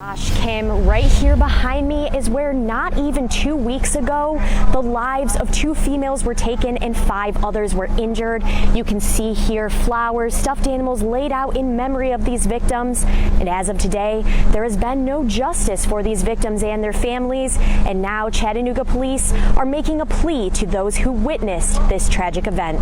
Gosh, Kim, right here behind me is where not even 2 weeks ago, the lives of 2 females were taken and 5 others were injured. You can see here flowers, stuffed animals laid out in memory of these victims. And as of today, there has been no justice for these victims and their families. And now Chattanooga Police are making a plea to those who witnessed this tragic event.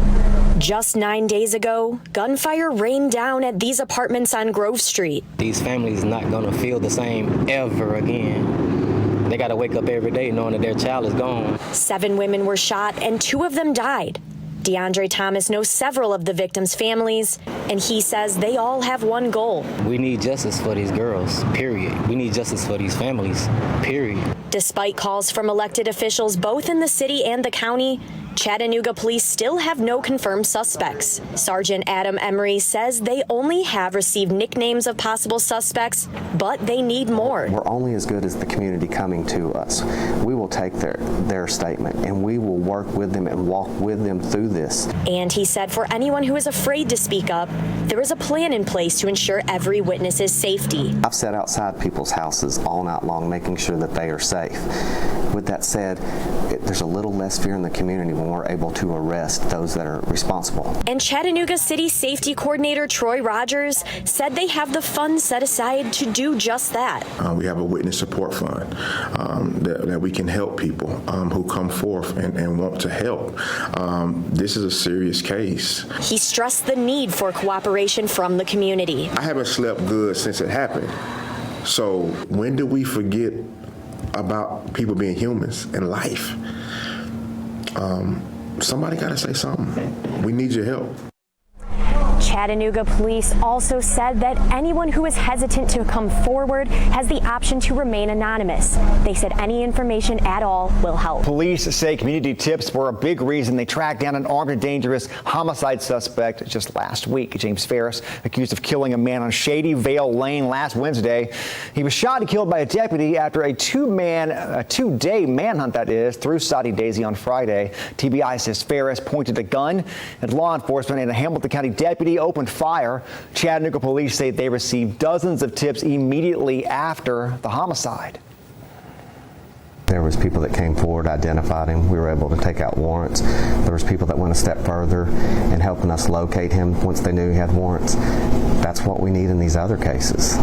Just 9 days ago, gunfire rained down at these apartments on Grove Street. These families not gonna feel the same ever again. They gotta wake up every day knowing that their child is gone. 7 women were shot and 2 of them died. DeAndre Thomas knows several of the victims' families, and he says they all have one goal. We need justice for these girls, period. We need justice for these families, period. Despite calls from elected officials both in the city and the county, Chattanooga Police still have no confirmed suspects. Sergeant Adam Emery says they only have received nicknames of possible suspects, but they need more. We're only as good as the community coming to us. We will take their statement and we will work with them and walk with them through this. And he said for anyone who is afraid to speak up, there is a plan in place to ensure every witness's safety. I've sat outside people's houses all night long making sure that they are safe. With that said, there's a little less fear in the community when we're able to arrest those that are responsible. And Chattanooga City Safety Coordinator Troy Rogers said they have the funds set aside to do just that. We have a witness support fund that we can help people who come forth and want to help. This is a serious case. He stressed the need for cooperation from the community. I haven't slept good since it happened. So when do we forget about people being humans and life? Somebody got to say something. We need your help. Chattanooga Police also said that anyone who is hesitant to come forward has the option to remain anonymous. They said any information at all will help. Police say community tips were a big reason they tracked down an armed and dangerous homicide suspect just last week. James Ferris, accused of killing a man on Shady Vale Lane last Wednesday. He was shot and killed by a deputy after a two-day manhunt, that is, through Soddy Daisy on Friday. TBI says Ferris pointed a gun at law enforcement and a Hamilton County deputy opened fire. Chattanooga Police say they received dozens of tips immediately after the homicide. There was people that came forward, identified him. We were able to take out warrants. There was people that went a step further in helping us locate him once they knew he had warrants. That's what we need in these other cases.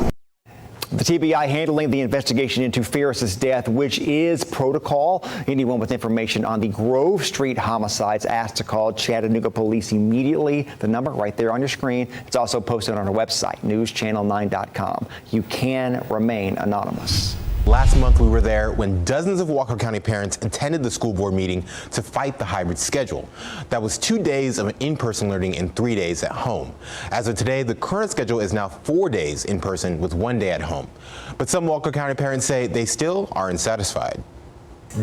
The TBI handling the investigation into Ferris's death, which is protocol. Anyone with information on the Grove Street homicides asked to call Chattanooga Police immediately. The number right there on your screen. It's also posted on our website, newschannel9.com. You can remain anonymous. Last month, we were there when dozens of Walker County parents attended the school board meeting to fight the hybrid schedule. That was 2 days of in-person learning and 3 days at home. As of today, the current schedule is now 4 days in person with 1 day at home. But some Walker County parents say they still aren't satisfied.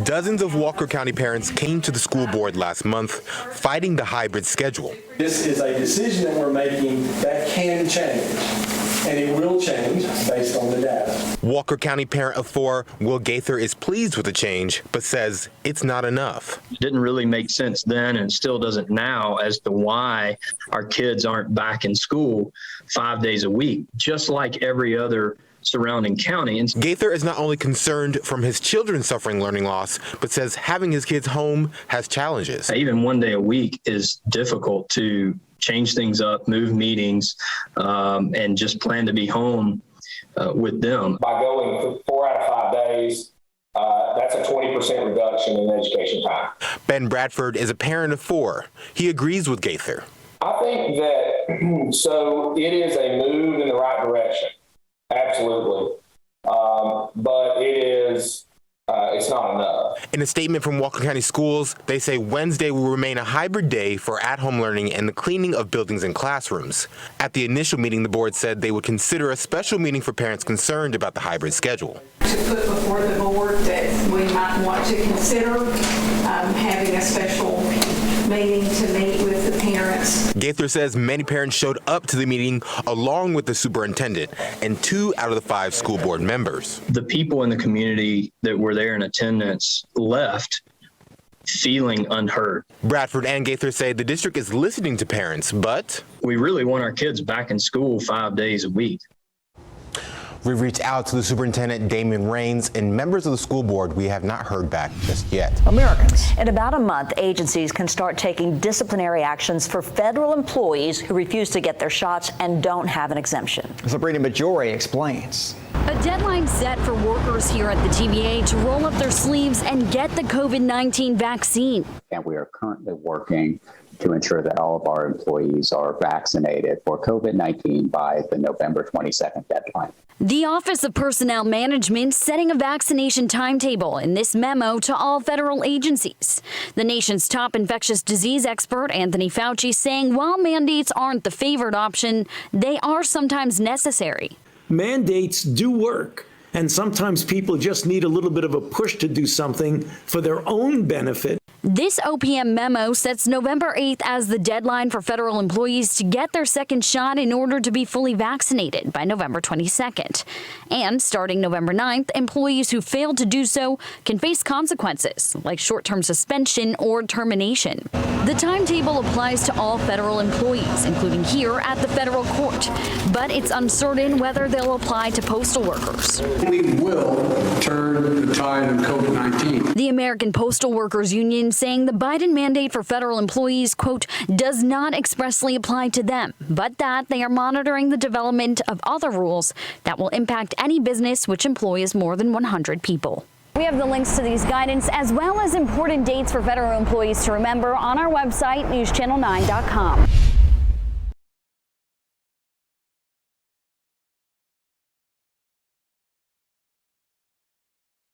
Dozens of Walker County parents came to the school board last month fighting the hybrid schedule. This is a decision that we're making that can change, and it will change based on the data. Walker County parent of 4, Will Gaither, is pleased with the change, but says it's not enough. It didn't really make sense then, and still doesn't now, as to why our kids aren't back in school 5 days a week, just like every other surrounding county. And Gaither is not only concerned from his children suffering learning loss, but says having his kids home has challenges. Even 1 day a week is difficult to change things up, move meetings, and just plan to be home with them. By going 4 out of 5 days, that's a 20% reduction in education time. Ben Bradford is a parent of 4. He agrees with Gaither. I think that, so it is a move in the right direction. Absolutely. But it's not enough. In a statement from Walker County Schools, they say Wednesday will remain a hybrid day for at-home learning and the cleaning of buildings and classrooms. At the initial meeting, the board said they would consider a special meeting for parents concerned about the hybrid schedule. To put before the board that we might want to consider having a special meeting to meet with the parents. Gaither says many parents showed up to the meeting along with the superintendent and 2 out of the 5 school board members. The people in the community that were there in attendance left feeling unheard. Bradford and Gaither say the district is listening to parents, but we really want our kids back in school 5 days a week. We've reached out to the superintendent, Damon Rains, and members of the school board. We have not heard back just yet. Americans. In about a month, agencies can start taking disciplinary actions for federal employees who refuse to get their shots and don't have an exemption. Sabrina Majori explains. A deadline set for workers here at the TVA to roll up their sleeves and get the COVID-19 vaccine. And we are currently working to ensure that all of our employees are vaccinated for COVID-19 by the November 22nd deadline. The Office of Personnel Management setting a vaccination timetable in this memo to all federal agencies. The nation's top infectious disease expert, Anthony Fauci, saying while mandates aren't the favored option, they are sometimes necessary. Mandates do work, and sometimes people just need a little bit of a push to do something for their own benefit. This OPM memo sets November 8th as the deadline for federal employees to get their second shot in order to be fully vaccinated by November 22nd. And starting November 9th, employees who fail to do so can face consequences like short-term suspension or termination. The timetable applies to all federal employees, including here at the federal court, but it's uncertain whether they'll apply to postal workers. We will turn the tide of COVID-19. The American Postal Workers Union saying the Biden mandate for federal employees, quote, does not expressly apply to them, but that they are monitoring the development of other rules that will impact any business which employs more than 100 people. We have the links to these guidance as well as important dates for federal employees to remember on our website, newschannel9.com.